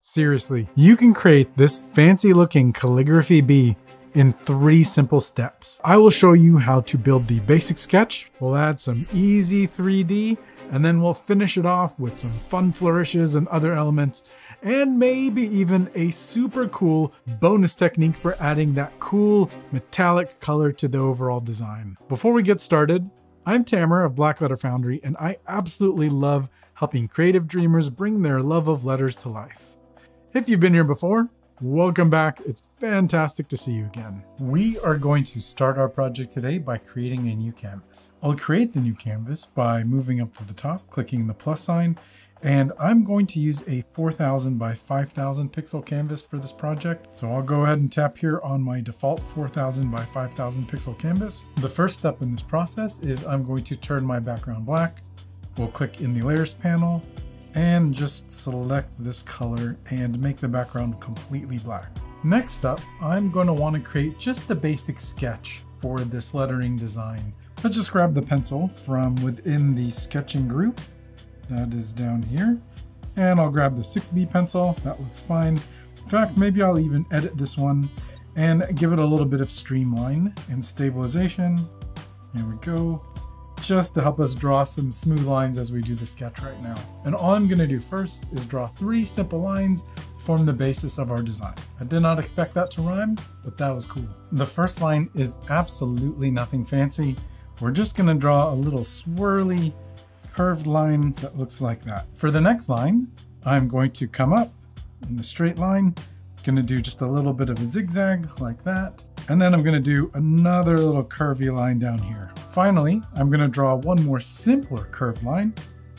Seriously, you can create this fancy looking calligraphy bee in 3 simple steps. I will show you how to build the basic sketch, we'll add some easy 3D, and then we'll finish it off with some fun flourishes and other elements, and maybe even a super cool bonus technique for adding that cool metallic color to the overall design. Before we get started, I'm Tamer of Blackletter Foundry, and I absolutely love helping creative dreamers bring their love of letters to life. If you've been here before, welcome back. It's fantastic to see you again. We are going to start our project today by creating a new canvas. I'll create the new canvas by moving up to the top, clicking the plus sign, and I'm going to use a 4000 by 5000 pixel canvas for this project. So I'll go ahead and tap here on my default 4000 by 5000 pixel canvas. The first step in this process is I'm going to turn my background black. We'll click in the layers panel and just select this color and make the background completely black. Next up, I'm going to want to create just a basic sketch for this lettering design. Let's just grab the pencil from within the sketching group. That is down here. And I'll grab the 6B pencil. That looks fine. In fact, maybe I'll even edit this one and give it a little bit of streamline and stabilization. Here we go. Just to help us draw some smooth lines as we do the sketch right now. And all I'm going to do first is draw 3 simple lines to form the basis of our design. I did not expect that to rhyme, but that was cool. The first line is absolutely nothing fancy. We're just going to draw a little swirly curved line that looks like that. For the next line, I'm going to come up in a straight line. Going to do just a little bit of a zigzag like that. And then I'm going to do another little curvy line down here. Finally, I'm going to draw one more simpler curved line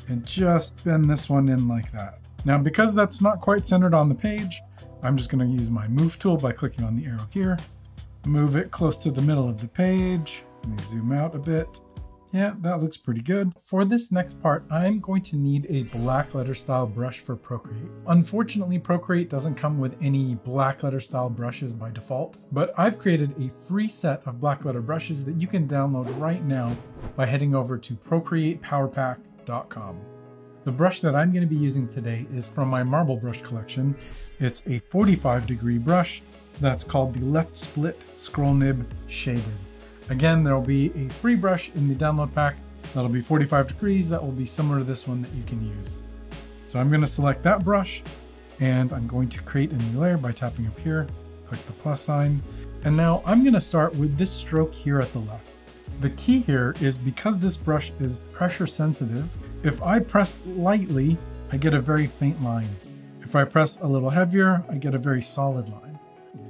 and just bend this one in like that. Now, because that's not quite centered on the page, I'm just going to use my move tool by clicking on the arrow here. Move it close to the middle of the page. Let me zoom out a bit. Yeah, that looks pretty good. For this next part, I'm going to need a Blackletter style brush for Procreate. Unfortunately, Procreate doesn't come with any Blackletter style brushes by default, but I've created a free set of Blackletter brushes that you can download right now by heading over to procreatepowerpack.com. The brush that I'm going to be using today is from my marble brush collection. It's a 45-degree brush that's called the Left Split Scroll Nib Shaded. Again, there'll be a free brush in the download pack that'll be 45 degrees that will be similar to this one that you can use. So I'm going to select that brush and I'm going to create a new layer by tapping up here, click the plus sign, and now I'm going to start with this stroke here at the left. The key here is because this brush is pressure sensitive, if I press lightly, I get a very faint line. If I press a little heavier, I get a very solid line.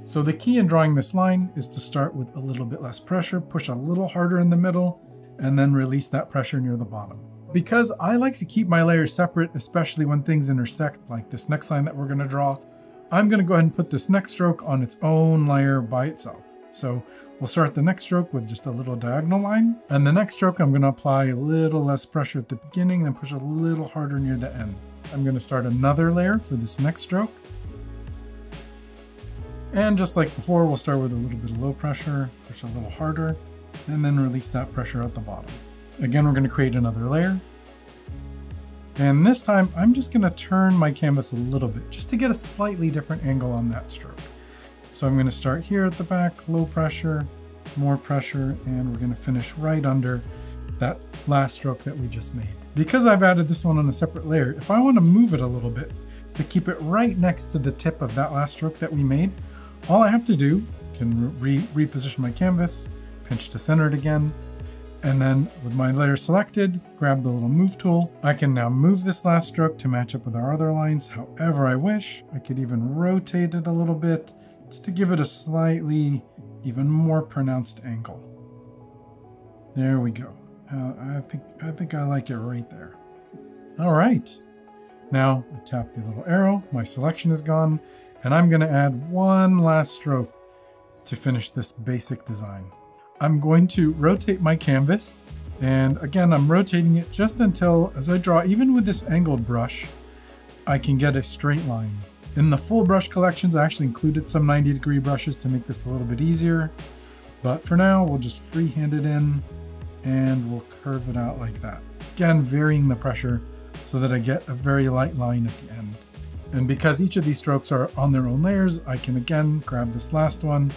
So the key in drawing this line is to start with a little bit less pressure, push a little harder in the middle, and then release that pressure near the bottom. Because I like to keep my layers separate, especially when things intersect, like this next line that we're going to draw, I'm going to go ahead and put this next stroke on its own layer by itself. So we'll start the next stroke with just a little diagonal line, and the next stroke I'm going to apply a little less pressure at the beginning, then push a little harder near the end. I'm going to start another layer for this next stroke. And just like before, we'll start with a little bit of low pressure, push a little harder, and then release that pressure at the bottom. Again, we're going to create another layer. And this time, I'm just going to turn my canvas a little bit, just to get a slightly different angle on that stroke. So I'm going to start here at the back, low pressure, more pressure, and we're going to finish right under that last stroke that we just made. Because I've added this one on a separate layer, if I want to move it a little bit to keep it right next to the tip of that last stroke that we made, all I have to do, can reposition my canvas, pinch to center it again, and then with my layer selected, grab the little move tool. I can now move this last stroke to match up with our other lines however I wish. I could even rotate it a little bit just to give it a slightly even more pronounced angle. There we go. I think I like it right there. All right. Now I tap the little arrow, my selection is gone, and I'm going to add one last stroke to finish this basic design. I'm going to rotate my canvas, and again, I'm rotating it just until, as I draw, even with this angled brush, I can get a straight line. In the full brush collections, I actually included some 90-degree brushes to make this a little bit easier, but for now, we'll just freehand it in, and we'll curve it out like that. Again, varying the pressure so that I get a very light line at the end. And because each of these strokes are on their own layers, I can again grab this last one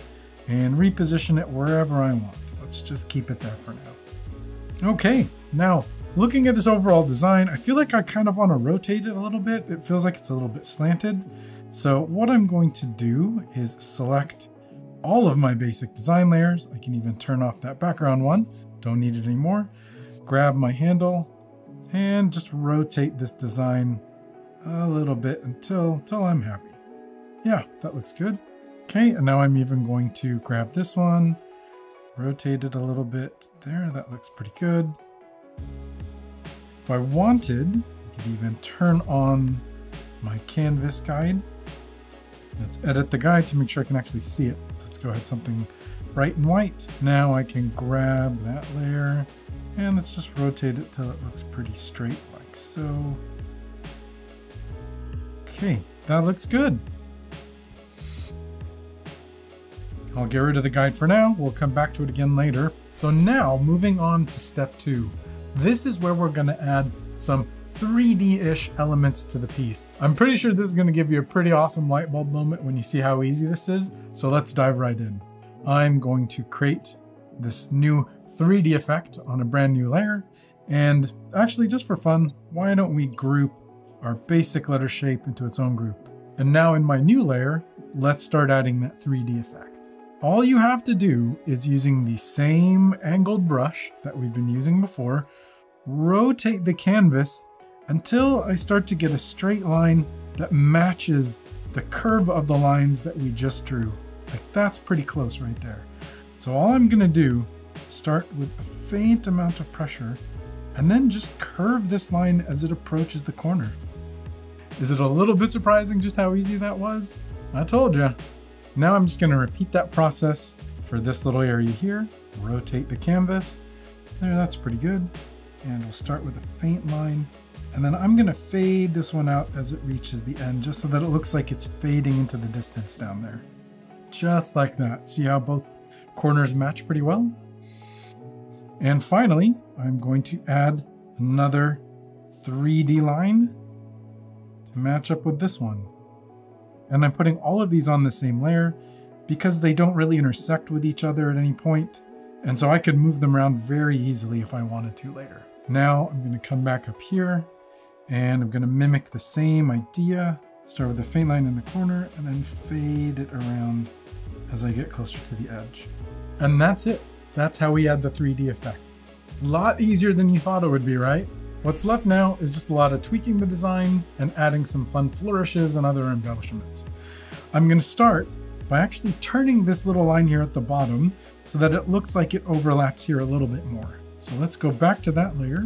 and reposition it wherever I want. Let's just keep it there for now. Okay, now looking at this overall design, I feel like I kind of want to rotate it a little bit. It feels like it's a little bit slanted. So what I'm going to do is select all of my basic design layers. I can even turn off that background one. Don't need it anymore. Grab my handle and just rotate this design a little bit until I'm happy. Yeah, that looks good. Okay, and now I'm even going to grab this one, rotate it a little bit there. That looks pretty good. If I wanted, I could even turn on my canvas guide. Let's edit the guide to make sure I can actually see it. Let's go ahead something bright and white. Now I can grab that layer and let's just rotate it till it looks pretty straight like so. Okay, that looks good. I'll get rid of the guide for now. We'll come back to it again later. So now moving on to step 2. This is where we're going to add some 3D-ish elements to the piece. I'm pretty sure this is going to give you a pretty awesome light bulb moment when you see how easy this is. So let's dive right in. I'm going to create this new 3D effect on a brand new layer. And actually, just for fun, why don't we group our basic letter shape into its own group? And now in my new layer, let's start adding that 3D effect. All you have to do is, using the same angled brush that we've been using before, rotate the canvas until I start to get a straight line that matches the curve of the lines that we just drew. Like, that's pretty close right there. So all I'm gonna do is start with a faint amount of pressure and then just curve this line as it approaches the corner. Is it a little bit surprising just how easy that was? I told you. Now I'm just going to repeat that process for this little area here. Rotate the canvas. There, that's pretty good. And we'll start with a faint line. And then I'm going to fade this one out as it reaches the end, just so that it looks like it's fading into the distance down there. Just like that. See how both corners match pretty well? And finally, I'm going to add another 3D line to match up with this one. And I'm putting all of these on the same layer because they don't really intersect with each other at any point. And so I could move them around very easily if I wanted to later. Now I'm going to come back up here and I'm going to mimic the same idea. Start with a faint line in the corner and then fade it around as I get closer to the edge. And that's it. That's how we add the 3D effect. A lot easier than you thought it would be, right? What's left now is just a lot of tweaking the design and adding some fun flourishes and other embellishments. I'm going to start by actually turning this little line here at the bottom so that it looks like it overlaps here a little bit more. So let's go back to that layer.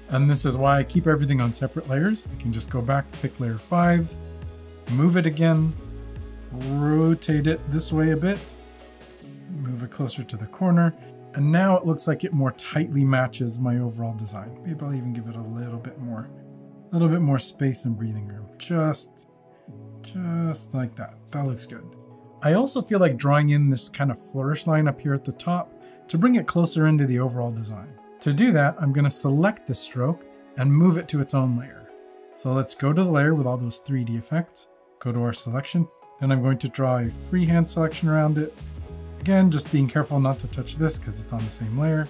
And this is why I keep everything on separate layers. I can just go back, pick layer 5, move it again, rotate it this way a bit, move it closer to the corner. And now it looks like it more tightly matches my overall design. Maybe I'll even give it a little bit more space and breathing room. Just like that. That looks good. I also feel like drawing in this kind of flourish line up here at the top to bring it closer into the overall design. To do that, I'm going to select this stroke and move it to its own layer. So let's go to the layer with all those 3D effects, go to our selection, and I'm going to draw a freehand selection around it. Again, just being careful not to touch this because it's on the same layer.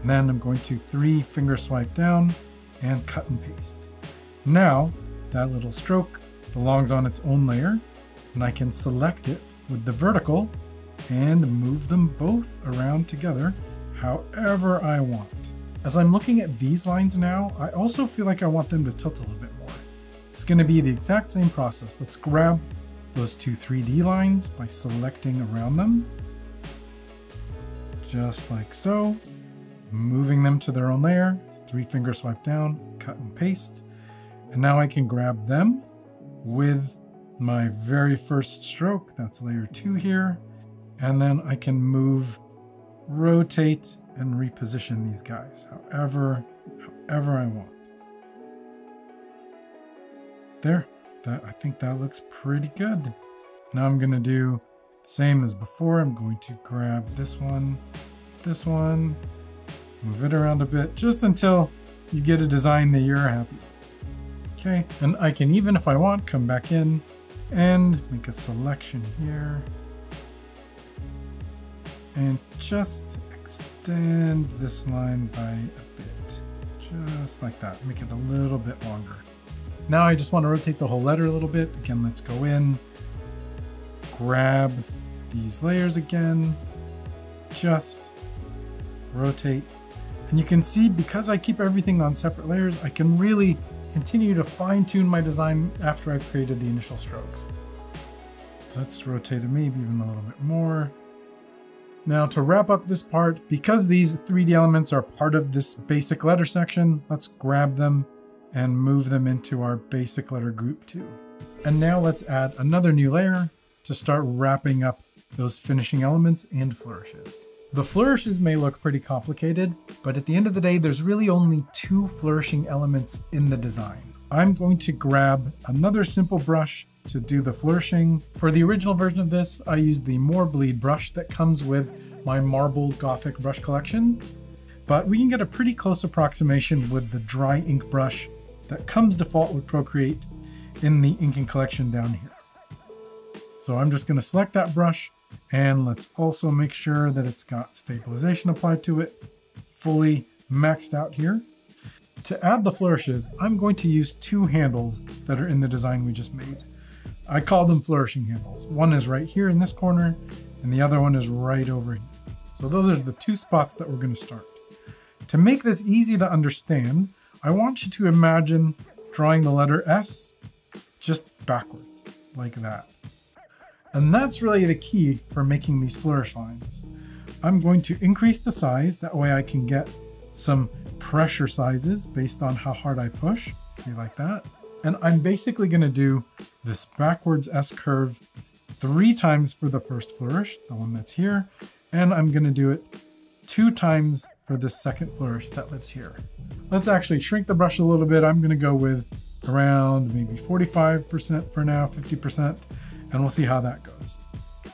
And then I'm going to 3-finger swipe down and cut and paste. Now, that little stroke belongs on its own layer, and I can select it with the vertical and move them both around together however I want. As I'm looking at these lines now, I also feel like I want them to tilt a little bit more. It's going to be the exact same process. Let's grab those two 3D lines by selecting around them. Just like so, moving them to their own layer, 3-finger swipe down, cut and paste. And now I can grab them with my very first stroke, that's layer 2 here. And then I can move, rotate, and reposition these guys however I want. There, I think that looks pretty good. Now I'm gonna do same as before. I'm going to grab this one, move it around a bit, just until you get a design that you're happy with. Okay, and I can even, if I want, come back in and make a selection here. And just extend this line by a bit. Just like that, make it a little bit longer. Now I just want to rotate the whole letter a little bit. Again, let's go in, grab these layers again, just rotate. And you can see, because I keep everything on separate layers, I can really continue to fine tune my design after I've created the initial strokes. So let's rotate it maybe even a little bit more. Now to wrap up this part, because these 3D elements are part of this basic letter section, let's grab them and move them into our basic letter group 2. And now let's add another new layer to start wrapping up those finishing elements and flourishes. The flourishes may look pretty complicated, but at the end of the day, there's really only 2 flourishing elements in the design. I'm going to grab another simple brush to do the flourishing. For the original version of this, I used the More Bleed brush that comes with my Marble Gothic brush collection, but we can get a pretty close approximation with the dry ink brush that comes default with Procreate in the inking collection down here. So I'm just going to select that brush, and let's also make sure that it's got stabilization applied to it, fully maxed out here. To add the flourishes, I'm going to use 2 handles that are in the design we just made. I call them flourishing handles. One is right here in this corner, and the other one is right over here. So those are the 2 spots that we're going to start. To make this easy to understand, I want you to imagine drawing the letter S just backwards, like that. And that's really the key for making these flourish lines. I'm going to increase the size, that way I can get some pressure sizes based on how hard I push, see, like that. And I'm basically going to do this backwards S curve 3 times for the first flourish, the one that's here, and I'm going to do it 2 times for the second flourish that lives here. Let's actually shrink the brush a little bit. I'm going to go with around maybe 45% for now, 50%, and we'll see how that goes.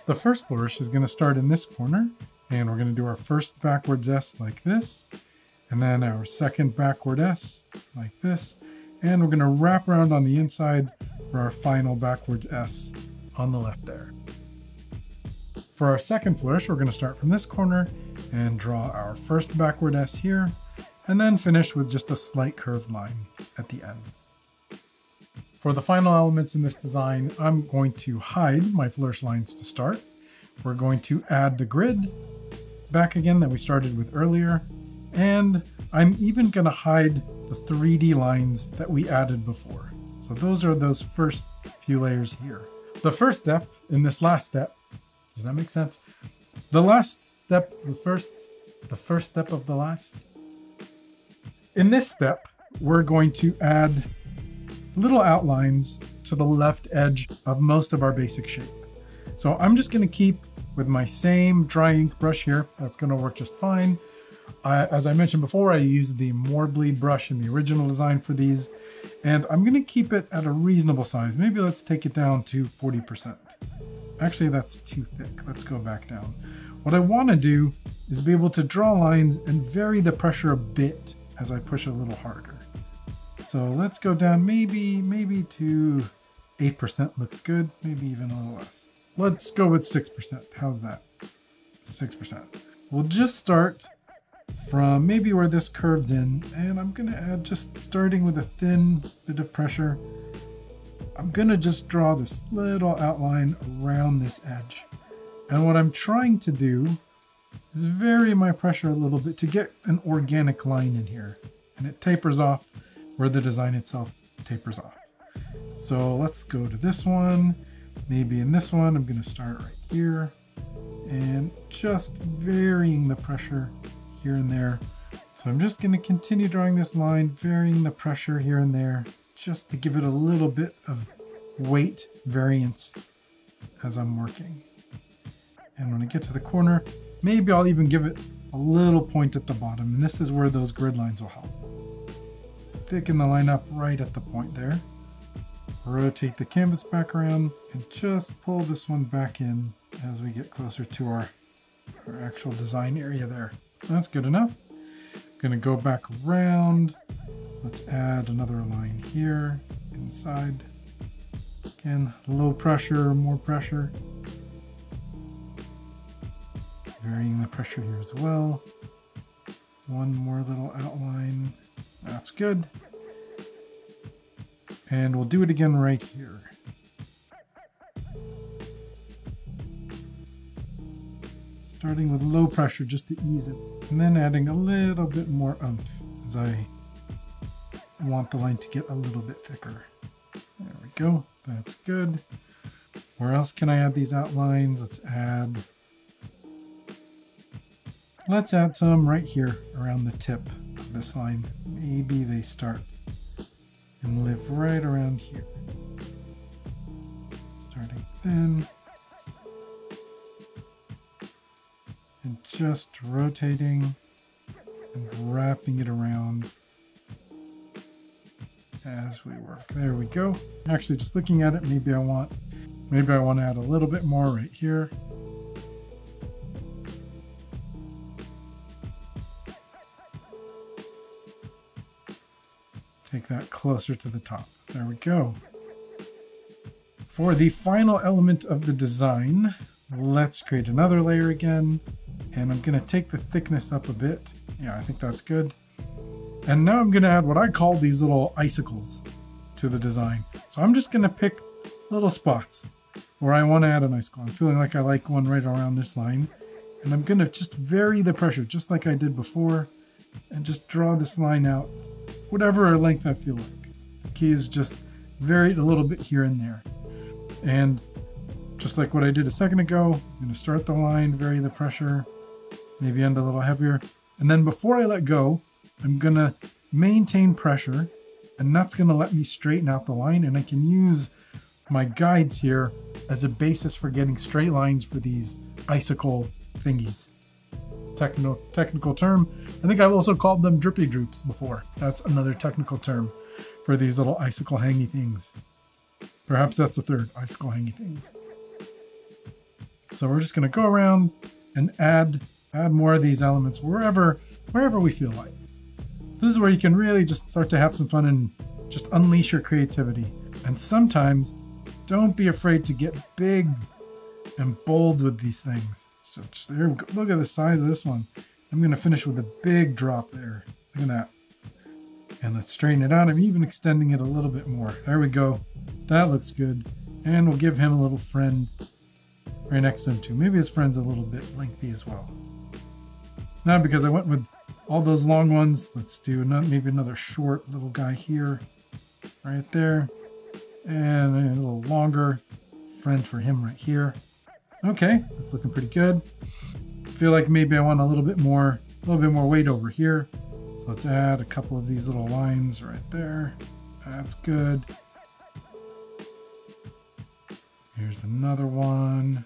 The first flourish is going to start in this corner, and we're going to do our first backwards S like this, and then our second backward S like this, and we're going to wrap around on the inside for our final backwards S on the left there. For our second flourish, we're going to start from this corner and draw our first backward S here, and then finish with just a slight curved line at the end. For the final elements in this design, I'm going to hide my flourish lines to start. We're going to add the grid back again that we started with earlier, and I'm even going to hide the 3D lines that we added before. So those are those first few layers here. The first step in this last step, does that make sense? The last step, the first step of the last. In this step, we're going to add little outlines to the left edge of most of our basic shape. So I'm just going to keep with my same dry ink brush here. That's going to work just fine. As I mentioned before, I used the More Bleed brush in the original design for these, and I'm going to keep it at a reasonable size. Maybe let's take it down to 40%. Actually, that's too thick. Let's go back down. What I want to do is be able to draw lines and vary the pressure a bit as I push a little harder. So let's go down maybe to 8% looks good, maybe even a little less. Let's go with 6%. How's that? 6%. We'll just start from maybe where this curves in, and I'm going to add, just starting with a thin bit of pressure, I'm going to just draw this little outline around this edge. And what I'm trying to do is vary my pressure a little bit to get an organic line in here, and it tapers off where the design itself tapers off. So let's go to this one. Maybe in this one, I'm going to start right here and just varying the pressure here and there. So I'm just going to continue drawing this line, varying the pressure here and there, just to give it a little bit of weight variance as I'm working. And when I get to the corner, maybe I'll even give it a little point at the bottom, and this is where those grid lines will help. Thicken the line up right at the point there. Rotate the canvas back around and just pull this one back in as we get closer to our actual design area there. That's good enough. I'm gonna go back around. Let's add another line here. inside. Again, low pressure, more pressure. Varying the pressure here as well. One more little outline. That's good. And we'll do it again right here. Starting with low pressure just to ease it. And then adding a little bit more oomph as I want the line to get a little bit thicker. There we go. That's good. Where else can I add these outlines? Let's add some right here around the tip of this line. Maybe they start and live right around here. Starting thin. And just rotating and wrapping it around as we work. There we go. Actually, just looking at it, maybe I want to add a little bit more right here. Take that closer to the top. There we go. For the final element of the design, let's create another layer again. And I'm going to take the thickness up a bit. Yeah, I think that's good. And now I'm going to add what I call these little icicles to the design. So I'm just going to pick little spots where I want to add an icicle. I'm feeling like I like one right around this line. And I'm going to just vary the pressure, just like I did before, and just draw this line out, whatever length I feel like. The key is just vary it a little bit here and there. And just like what I did a second ago, I'm going to start the line, vary the pressure, maybe end a little heavier. And then before I let go, I'm going to maintain pressure, and that's going to let me straighten out the line. And I can use my guides here as a basis for getting straight lines for these icicle thingies. Technical term. I think I've also called them drippy droops before. That's another technical term for these little icicle hangy things. Perhaps that's the third, icicle hangy things. So we're just going to go around and add more of these elements wherever we feel like. This is where you can really just start to have some fun and just unleash your creativity. And sometimes don't be afraid to get big and bold with these things. So just there we go. Look at the size of this one. I'm going to finish with a big drop there. Look at that. And let's straighten it out. I'm even extending it a little bit more. There we go. That looks good. And we'll give him a little friend right next to him too. Maybe his friend's a little bit lengthy as well. Now, because I went with all those long ones, let's do maybe another short little guy here, right there. And a little longer friend for him right here. Okay, that's looking pretty good. I feel like maybe I want a little bit more weight over here. So let's add a couple of these little lines right there. That's good. Here's another one.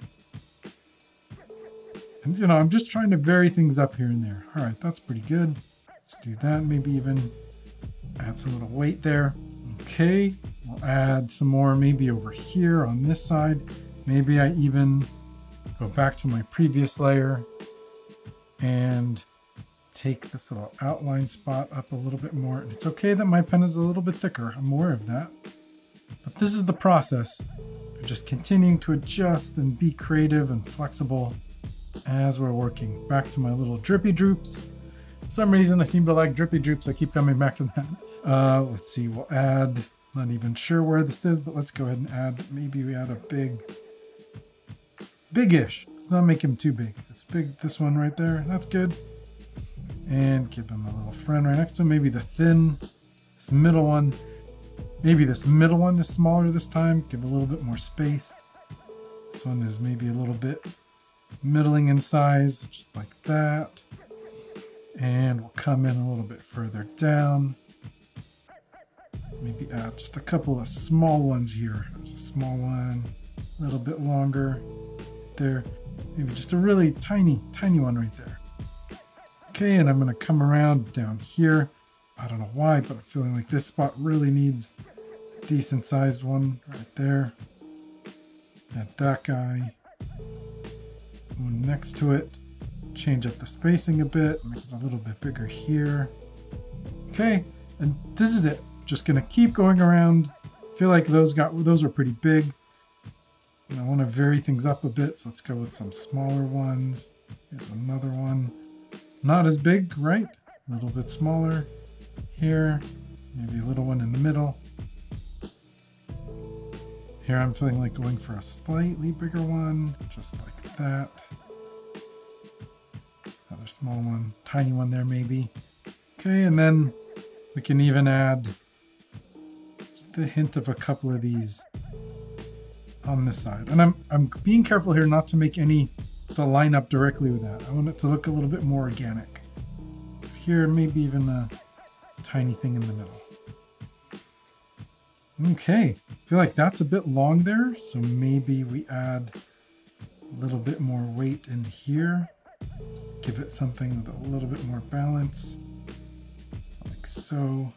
And you know, I'm just trying to vary things up here and there. All right, that's pretty good. Let's do that. Maybe even add some little weight there. Okay, we'll add some more maybe over here on this side. Maybe I even go back to my previous layer and take this little outline spot up a little bit more. And it's okay that my pen is a little bit thicker. I'm aware of that. But this is the process of just continuing to adjust and be creative and flexible as we're working. Back to my little drippy droops. For some reason I seem to like drippy droops. I keep coming back to that. Let's see, we'll add, not even sure where this is, but let's go ahead and add, maybe we add a big-ish. Let's not make him too big. It's big, this one right there. That's good. And give him a little friend right next to him. Maybe the thin, this middle one. Maybe this middle one is smaller this time. Give a little bit more space. This one is maybe a little bit middling in size, just like that. And we'll come in a little bit further down. Maybe add just a couple of small ones here. There's a small one, a little bit longer there. Maybe just a really tiny one right there. Okay, and I'm going to come around down here. I don't know why, but I'm feeling like this spot really needs a decent sized one right there. Add that guy. One next to it. Change up the spacing a bit, make it a little bit bigger here. Okay, and this is it. Just gonna keep going around feel like those are pretty big. And I want to vary things up a bit, so let's go with some smaller ones. Here's another one. Not as big, right? A little bit smaller here. Maybe a little one in the middle. Here I'm feeling like going for a slightly bigger one, just like that. Another small one, tiny one there maybe. Okay, and then we can even add just a hint of a couple of these on this side. And I'm being careful here not to make any to line up directly with that. I want it to look a little bit more organic. Here, maybe even a tiny thing in the middle. Okay, I feel like that's a bit long there, so maybe we add a little bit more weight in here. Just give it something with a little bit more balance, like so.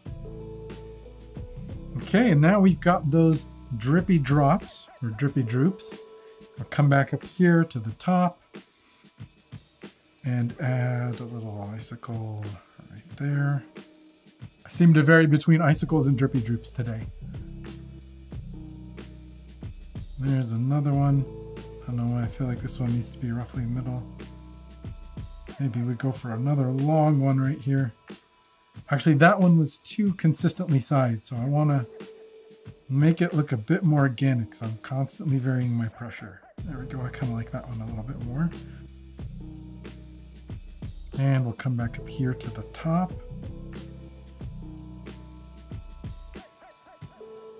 Okay, and now we've got those drippy drops, or drippy droops. I'll come back up here to the top and add a little icicle right there. I seem to vary between icicles and drippy droops today. There's another one. I don't know why I feel like this one needs to be roughly middle. Maybe we go for another long one right here. Actually, that one was too consistently sized, so I want to make it look a bit more organic, so I'm constantly varying my pressure. There we go, I kind of like that one a little bit more. And we'll come back up here to the top.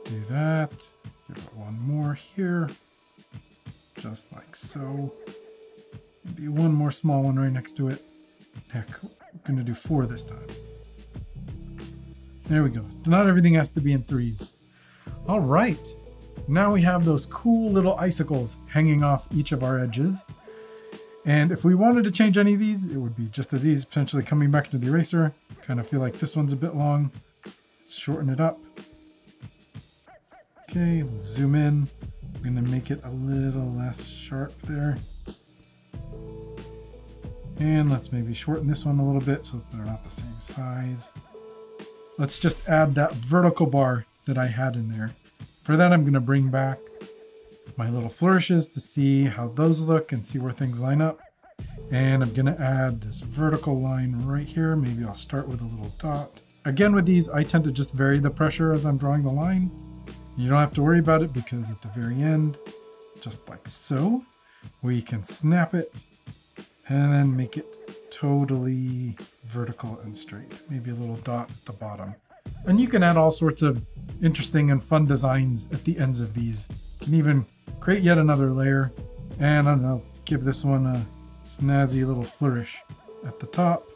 Do that. Give it one more here, just like so. Maybe one more small one right next to it. Heck, we're going to do 4 this time. There we go. Not everything has to be in 3s. All right, now we have those cool little icicles hanging off each of our edges. And if we wanted to change any of these, it would be just as easy, potentially coming back to the eraser. Kind of feel like this one's a bit long. Let's shorten it up. Okay, let's zoom in. I'm going to make it a little less sharp there. And let's maybe shorten this one a little bit so they're not the same size. Let's just add that vertical bar that I had in there. For that, I'm going to bring back my little flourishes to see how those look and see where things line up. And I'm going to add this vertical line right here. Maybe I'll start with a little dot. Again, with these, I tend to just vary the pressure as I'm drawing the line. You don't have to worry about it because at the very end, just like so, we can snap it and then make it totally vertical and straight. Maybe a little dot at the bottom. And you can add all sorts of interesting and fun designs at the ends of these. You can even create yet another layer and I don't know, give this one a snazzy little flourish at the top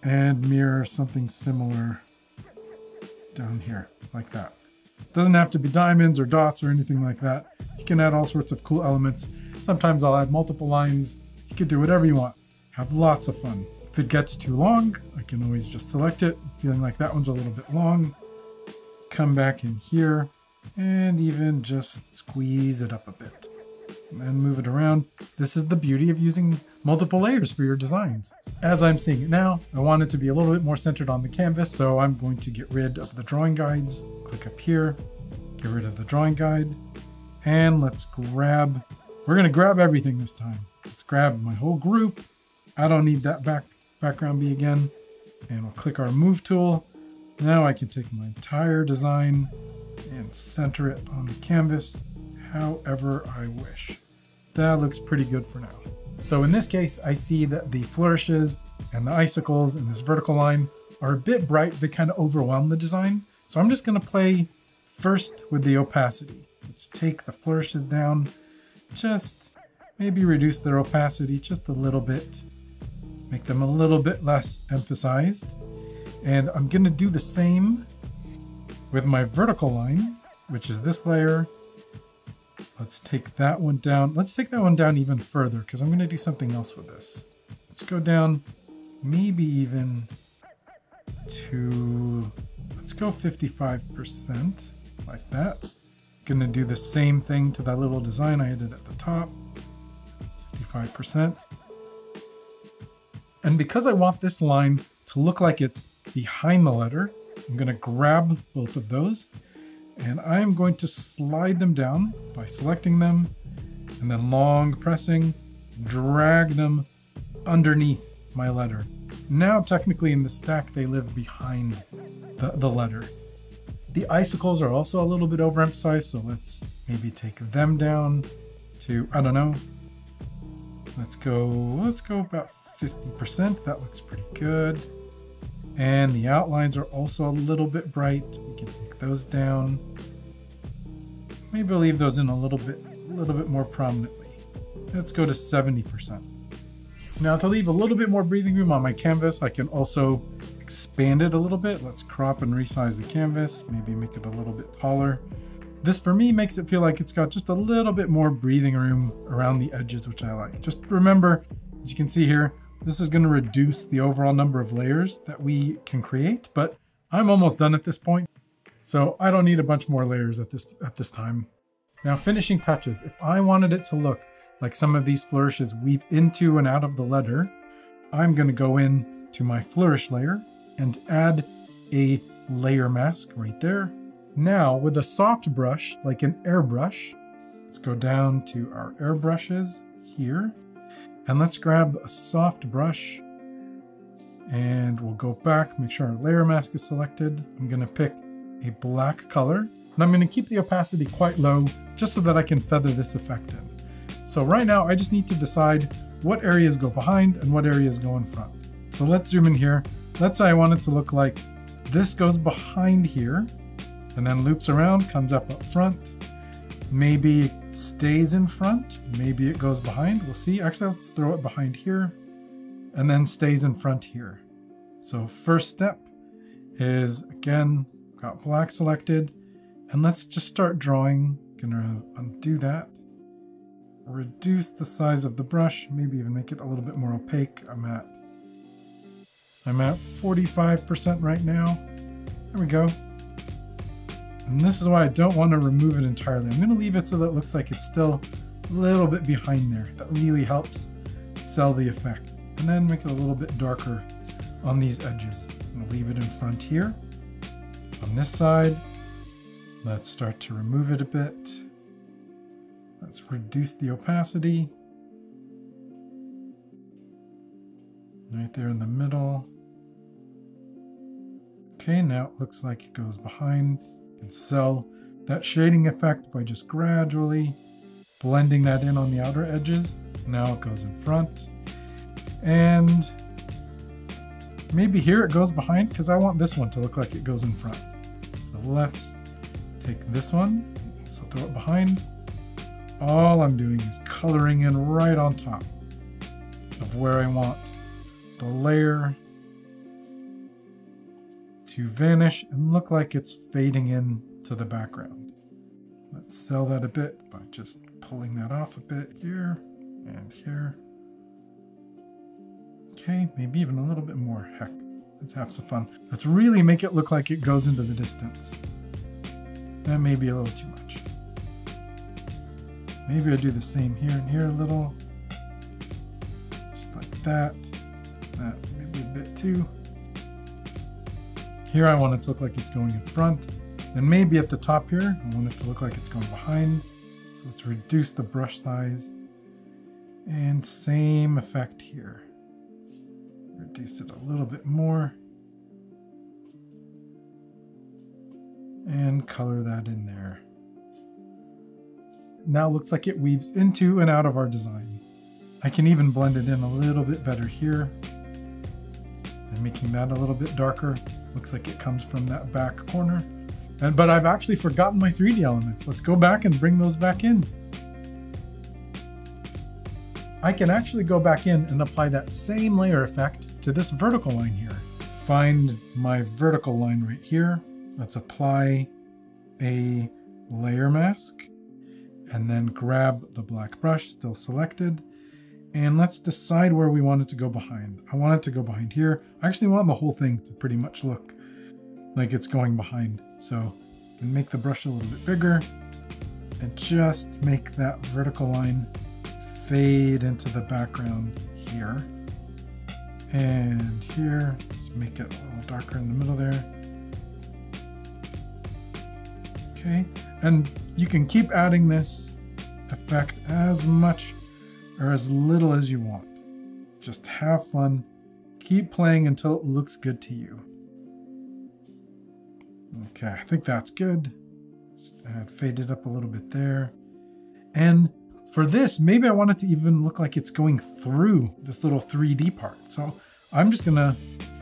and mirror something similar down here like that. It doesn't have to be diamonds or dots or anything like that. You can add all sorts of cool elements. Sometimes I'll add multiple lines. You can do whatever you want. Have lots of fun. If it gets too long, I can always just select it. Feeling like that one's a little bit long. Come back in here and even just squeeze it up a bit. And then move it around. This is the beauty of using multiple layers for your designs. As I'm seeing it now, I want it to be a little bit more centered on the canvas, so I'm going to get rid of the drawing guides. Click up here, get rid of the drawing guide, and let's grab, we're going to grab everything this time. Let's grab my whole group. I don't need that background B again. And we'll click our move tool. Now I can take my entire design and center it on the canvas however I wish. That looks pretty good for now. So in this case, I see that the flourishes and the icicles and this vertical line are a bit bright. They kind of overwhelm the design. So I'm just going to play first with the opacity. Let's take the flourishes down, just maybe reduce their opacity just a little bit, make them a little bit less emphasized. And I'm going to do the same with my vertical line, which is this layer. Let's take that one down. Let's take that one down even further because I'm going to do something else with this. Let's go down maybe even to, let's go 55% like that. Going to do the same thing to that little design I added at the top, 55%. And because I want this line to look like it's behind the letter, I'm going to grab both of those And I am going to slide them down by selecting them and then long pressing, drag them underneath my letter. Now technically in the stack they live behind the letter. The icicles are also a little bit overemphasized, so let's maybe take them down to, I don't know, let's go about 50%. That looks pretty good. And the outlines are also a little bit bright. We can take those down. Maybe I'll leave those in a little bit more prominently. Let's go to 70%. Now to leave a little bit more breathing room on my canvas, I can also expand it a little bit. Let's crop and resize the canvas, maybe make it a little bit taller. This for me makes it feel like it's got just a little bit more breathing room around the edges, which I like. Just remember, as you can see here, this is going to reduce the overall number of layers that we can create, but I'm almost done at this point, so I don't need a bunch more layers at this time. Now finishing touches, if I wanted it to look like some of these flourishes weave into and out of the letter, I'm going to go in to my flourish layer and add a layer mask right there. Now with a soft brush, like an airbrush, let's go down to our airbrushes here, and let's grab a soft brush, and we'll go back, make sure our layer mask is selected. I'm going to pick a black color, and I'm going to keep the opacity quite low just so that I can feather this effect in. So right now I just need to decide what areas go behind and what areas go in front. So let's zoom in here. Let's say I want it to look like this goes behind here and then loops around, comes up front. Maybe it stays in front, maybe it goes behind. We'll see. Actually, let's throw it behind here and then stays in front here. So first step is, again, got black selected, and let's just start drawing. Gonna undo that. Reduce the size of the brush, maybe even make it a little bit more opaque. I'm at 45% right now. There we go. And this is why I don't want to remove it entirely. I'm going to leave it so that it looks like it's still a little bit behind there. That really helps sell the effect. And then make it a little bit darker on these edges. I'm going to leave it in front here. On this side, let's start to remove it a bit. Let's reduce the opacity. Right there in the middle. Okay, now it looks like it goes behind. You can sell that shading effect by just gradually blending that in on the outer edges. Now it goes in front. And maybe here it goes behind because I want this one to look like it goes in front. So let's take this one, so throw it behind. All I'm doing is coloring in right on top of where I want the layer to vanish and look like it's fading in to the background. Let's sell that a bit by just pulling that off a bit here and here. Okay, maybe even a little bit more. Heck, let's have some fun. Let's really make it look like it goes into the distance. That may be a little too much. Maybe I do the same here and here a little. Just like that. That maybe a bit too. Here I want it to look like it's going in front. And maybe at the top here, I want it to look like it's going behind. So let's reduce the brush size. And same effect here. Reduce it a little bit more. And color that in there. Now it looks like it weaves into and out of our design. I can even blend it in a little bit better here. And making that a little bit darker. Looks like it comes from that back corner. But I've actually forgotten my 3D elements. Let's go back and bring those back in. I can actually go back in and apply that same layer effect to this vertical line here. Find my vertical line right here. Let's apply a layer mask and then grab the black brush, still selected. And let's decide where we want it to go behind. I want it to go behind here. I actually want the whole thing to pretty much look like it's going behind. So I can make the brush a little bit bigger and just make that vertical line fade into the background here. And here, let's make it a little darker in the middle there. Okay, and you can keep adding this effect as much or as little as you want. Just have fun. Keep playing until it looks good to you. Okay, I think that's good. Let's fade it up a little bit there. And for this, maybe I want it to even look like it's going through this little 3D part. So I'm just gonna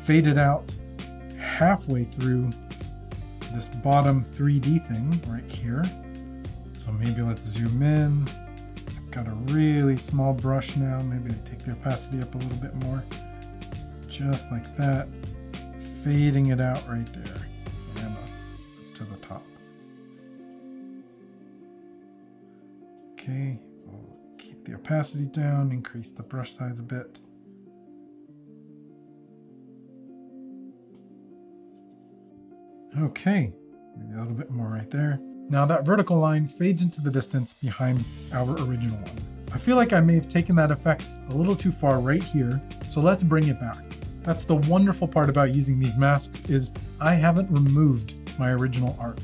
fade it out halfway through this bottom 3D thing right here. So maybe let's zoom in. I've got a really small brush now. Maybe I take the opacity up a little bit more. Just like that. Fading it out right there. And up to the top. Okay, we'll keep the opacity down, increase the brush size a bit. Okay, maybe a little bit more right there. Now that vertical line fades into the distance behind our original one. I feel like I may have taken that effect a little too far right here, so let's bring it back. That's the wonderful part about using these masks is I haven't removed my original art.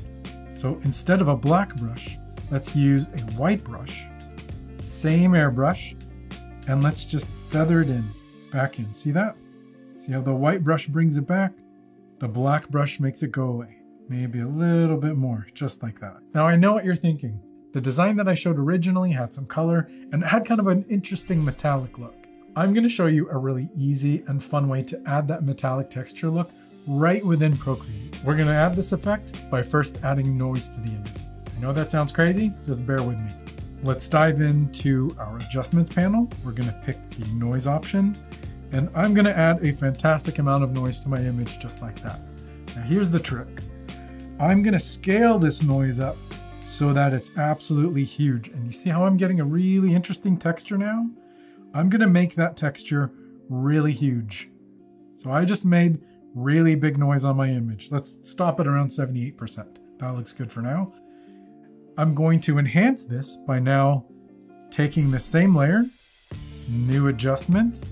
So instead of a black brush, let's use a white brush, same airbrush, and let's just feather it in, back in. See that? See how the white brush brings it back? The black brush makes it go away. Maybe a little bit more, just like that. Now I know what you're thinking. The design that I showed originally had some color and it had kind of an interesting metallic look. I'm going to show you a really easy and fun way to add that metallic texture look right within Procreate. We're going to add this effect by first adding noise to the image. I know that sounds crazy, just bear with me. Let's dive into our adjustments panel. We're going to pick the noise option, and I'm going to add a fantastic amount of noise to my image just like that. Now here's the trick. I'm going to scale this noise up so that it's absolutely huge. And you see how I'm getting a really interesting texture now? I'm going to make that texture really huge. So I just made really big noise on my image. Let's stop it around 78%. That looks good for now. I'm going to enhance this by now taking the same layer, new adjustment,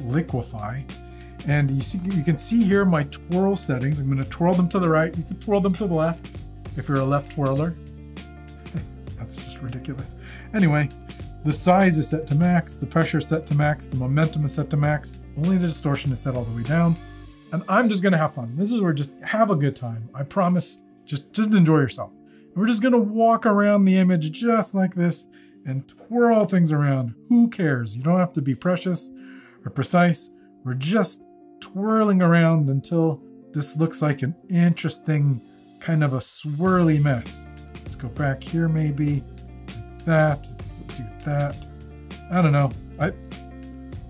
liquefy, and you can see here my twirl settings. I'm going to twirl them to the right. You can twirl them to the left if you're a left twirler. That's just ridiculous. Anyway, the size is set to max, the pressure is set to max, the momentum is set to max, only the distortion is set all the way down. And I'm just going to have fun. This is where just have a good time. I promise, just enjoy yourself. And we're just going to walk around the image just like this and twirl things around. Who cares? You don't have to be precious or precise. We're just twirling around until this looks like an interesting kind of a swirly mess. Let's go back here maybe. That, do that. I don't know. There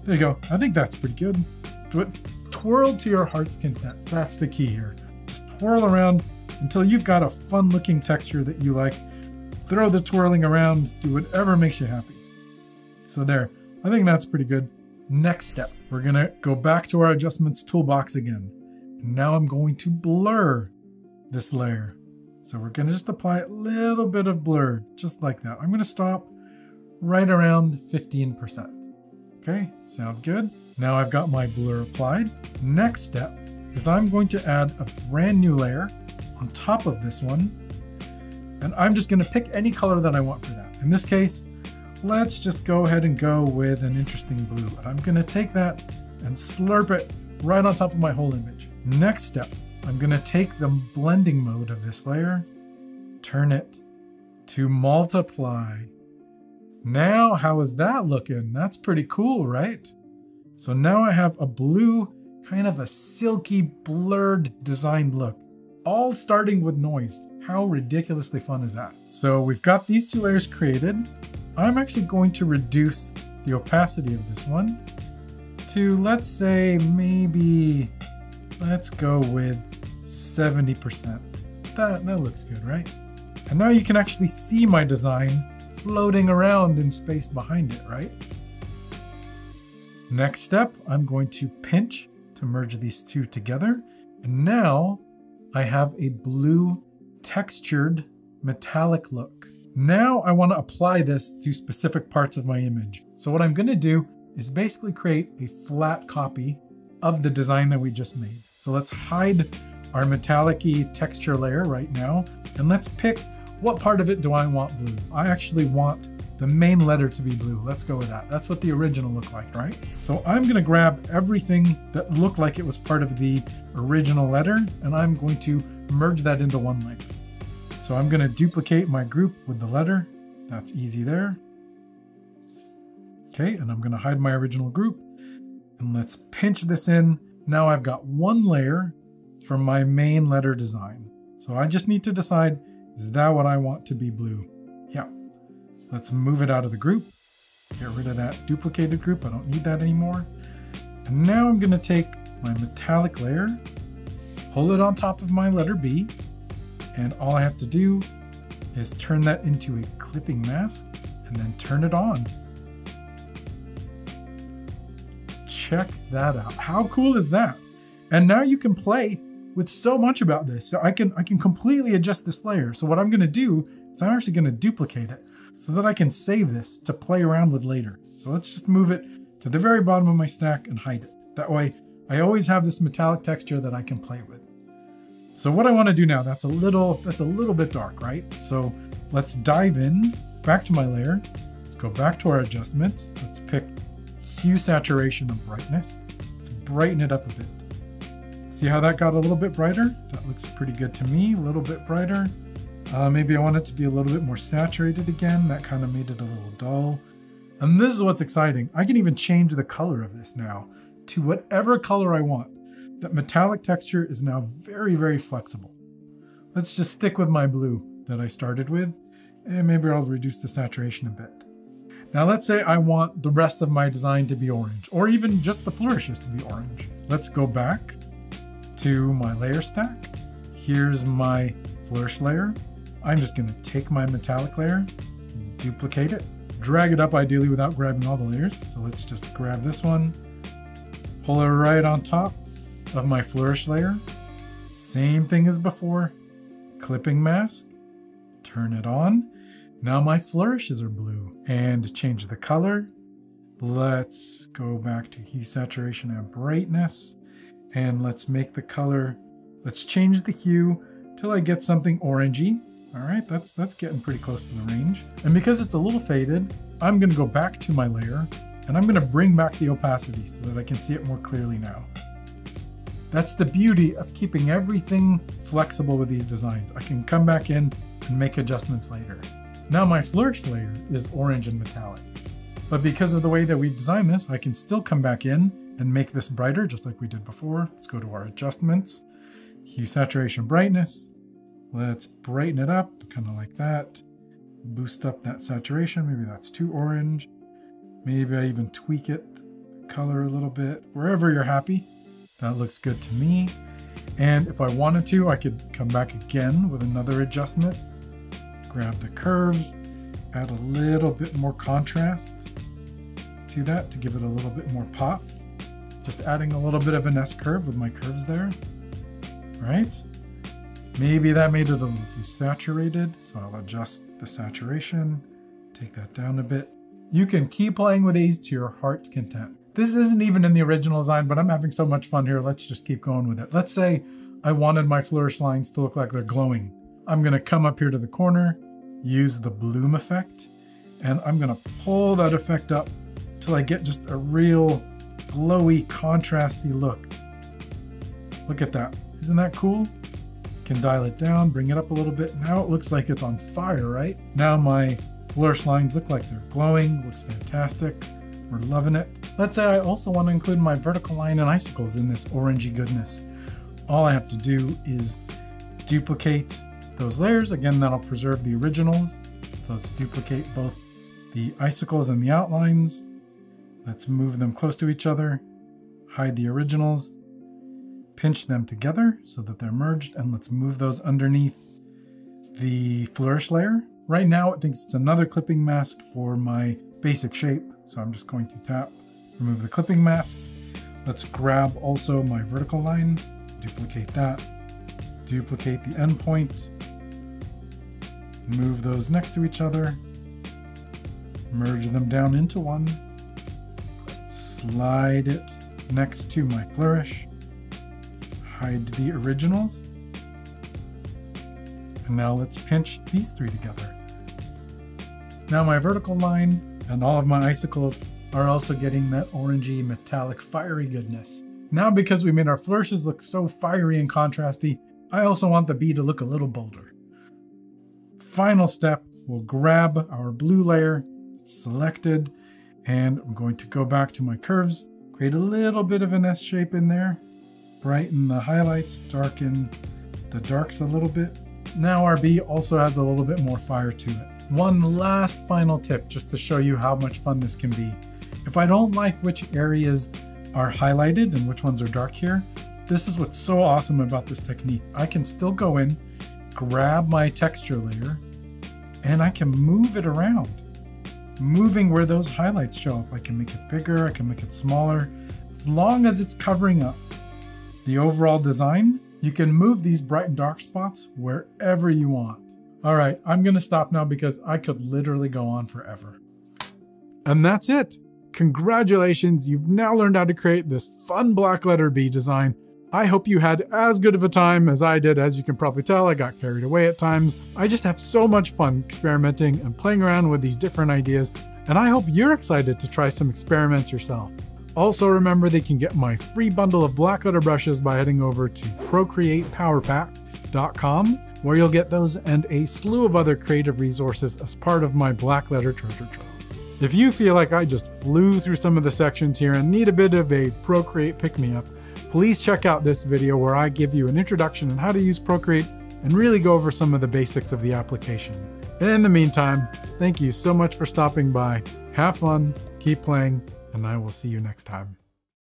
you go. I think that's pretty good. Twirl to your heart's content. That's the key here. Just twirl around until you've got a fun looking texture that you like. Throw the twirling around, do whatever makes you happy. So there, I think that's pretty good. Next step, we're gonna go back to our adjustments toolbox again. And now I'm going to blur this layer. So we're gonna just apply a little bit of blur, just like that. I'm gonna stop right around 15%. Okay, sound good? Now I've got my blur applied. Next step is I'm going to add a brand new layer on top of this one. And I'm just gonna pick any color that I want for that. In this case, let's just go ahead and go with an interesting blue. And I'm gonna take that and slurp it right on top of my whole image. Next step, I'm gonna take the blending mode of this layer, turn it to multiply. Now, how is that looking? That's pretty cool, right? So now I have a blue, kind of a silky, blurred designed look, all starting with noise. How ridiculously fun is that? So we've got these two layers created. I'm actually going to reduce the opacity of this one to, let's say, maybe, let's go with 70%. That looks good, right? And now you can actually see my design floating around in space behind it, right? Next step, I'm going to pinch to merge these two together. And now I have a blue textured metallic look. Now I want to apply this to specific parts of my image. So what I'm going to do is basically create a flat copy of the design that we just made. So let's hide our metallic-y texture layer right now, and let's pick What part of it do I want blue? I actually want the main letter to be blue. Let's go with that. That's what the original looked like, right? So I'm gonna grab everything that looked like it was part of the original letter, and I'm going to merge that into one layer. So I'm gonna duplicate my group with the letter. That's easy there. Okay, and I'm gonna hide my original group, and let's pinch this in. Now I've got one layer for my main letter design. So I just need to decide, is that what I want to be blue? Yeah. Let's move it out of the group. Get rid of that duplicated group. I don't need that anymore. And now I'm going to take my metallic layer, pull it on top of my letter B, and all I have to do is turn that into a clipping mask and then turn it on. Check that out. How cool is that? And now you can play with so much about this. So I can completely adjust this layer. So what I'm going to do is I'm actually going to duplicate it so that I can save this to play around with later. So let's just move it to the very bottom of my stack and hide it. That way I always have this metallic texture that I can play with. So what I want to do now, that's a little bit dark, right? So let's dive in back to my layer. Let's go back to our adjustments. Let's pick hue, saturation, and brightness to brighten it up a bit. See how that got a little bit brighter? That looks pretty good to me, a little bit brighter. Maybe I want it to be a little bit more saturated again. That kind of made it a little dull. And this is what's exciting. I can even change the color of this now to whatever color I want. That metallic texture is now very, very flexible. Let's just stick with my blue that I started with, and maybe I'll reduce the saturation a bit. Now let's say I want the rest of my design to be orange, or even just the flourishes to be orange. Let's go back to my layer stack. Here's my flourish layer. I'm just gonna take my metallic layer, duplicate it, drag it up ideally without grabbing all the layers. So let's just grab this one, pull it right on top of my flourish layer. Same thing as before, clipping mask, turn it on. Now my flourishes are blue, and change the color. Let's go back to hue, saturation, and brightness. And let's make the color, let's change the hue till I get something orangey. All right, that's getting pretty close to the range. And because it's a little faded, I'm gonna go back to my layer and I'm gonna bring back the opacity so that I can see it more clearly now. That's the beauty of keeping everything flexible with these designs. I can come back in and make adjustments later. Now my flourish layer is orange and metallic. But because of the way that we've designed this, I can still come back in and make this brighter just like we did before. Let's go to our adjustments, hue, saturation, brightness. Let's brighten it up, kind of like that. Boost up that saturation, maybe that's too orange. Maybe I even tweak it, color a little bit, wherever you're happy. That looks good to me. And if I wanted to, I could come back again with another adjustment. Grab the curves, add a little bit more contrast to that to give it a little bit more pop. Just adding a little bit of an S curve with my curves there, right? Maybe that made it a little too saturated, so I'll adjust the saturation, take that down a bit. You can keep playing with these to your heart's content. This isn't even in the original design, but I'm having so much fun here. Let's just keep going with it. Let's say I wanted my flourish lines to look like they're glowing. I'm gonna come up here to the corner, use the bloom effect, and I'm gonna pull that effect up till I get just a real glowy, contrasty look. Look at that. Isn't that cool? Can dial it down, bring it up a little bit. Now it looks like it's on fire, right? Now my flourish lines look like they're glowing. Looks fantastic. We're loving it. Let's say I also want to include my vertical line and icicles in this orangey goodness. All I have to do is duplicate those layers. Again, that'll preserve the originals. So let's duplicate both the icicles and the outlines. Let's move them close to each other, hide the originals, pinch them together so that they're merged, and let's move those underneath the flourish layer. Right now it thinks it's another clipping mask for my basic shape, so I'm just going to tap, remove the clipping mask. Let's grab also my vertical line, duplicate that, duplicate the endpoint, move those next to each other, merge them down into one, slide it next to my flourish, hide the originals, And now let's pinch these three together. Now my vertical line and all of my icicles are also getting that orangey, metallic, fiery goodness. Now because we made our flourishes look so fiery and contrasty, I also want the bee to look a little bolder. Final step, we'll grab our blue layer, it's selected, and I'm going to go back to my curves, create a little bit of an S shape in there, brighten the highlights, darken the darks a little bit. Now our bee also has a little bit more fire to it. One last final tip just to show you how much fun this can be. If I don't like which areas are highlighted and which ones are dark here, this is what's so awesome about this technique. I can still go in, grab my texture layer, and I can move it around. Moving where those highlights show up. I can make it bigger, I can make it smaller, as long as it's covering up the overall design. You can move these bright and dark spots wherever you want. All right, I'm gonna stop now because I could literally go on forever. And that's it. Congratulations, you've now learned how to create this fun Blackletter bee design. I hope you had as good of a time as I did. As you can probably tell, I got carried away at times. I just have so much fun experimenting and playing around with these different ideas, and I hope you're excited to try some experiments yourself. Also remember that you can get my free bundle of Blackletter brushes by heading over to procreatepowerpack.com, where you'll get those and a slew of other creative resources as part of my Blackletter treasure trove. If you feel like I just flew through some of the sections here and need a bit of a Procreate pick-me-up, please check out this video where I give you an introduction on how to use Procreate and really go over some of the basics of the application. In the meantime, thank you so much for stopping by. Have fun, keep playing, and I will see you next time.